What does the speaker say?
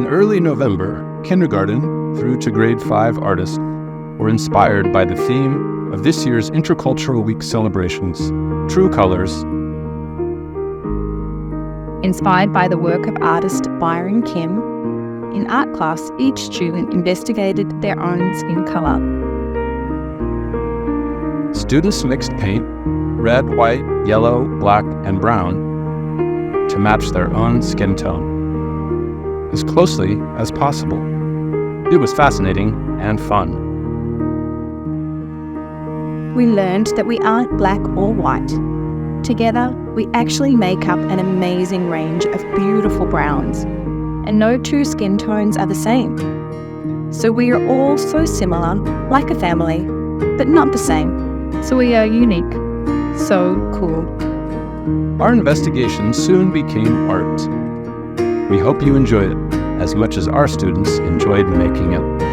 early November, kindergarten through to grade 5 artists were inspired by the theme of this year's Intercultural Week celebrations, True Colors. Inspired by the work of artist Byron Kim, in art class, each student investigated their own skin color. Students mixed paint, red, white, yellow, black, and brown, to match their own skin tone, as closely as possible. It was fascinating and fun. We learned that we aren't black or white. Together, we actually make up an amazing range of beautiful browns, and no two skin tones are the same. So we are all so similar, like a family, but not the same. So we are unique. So cool. Our investigation soon became art. We hope you enjoyed it as much as our students enjoyed making it.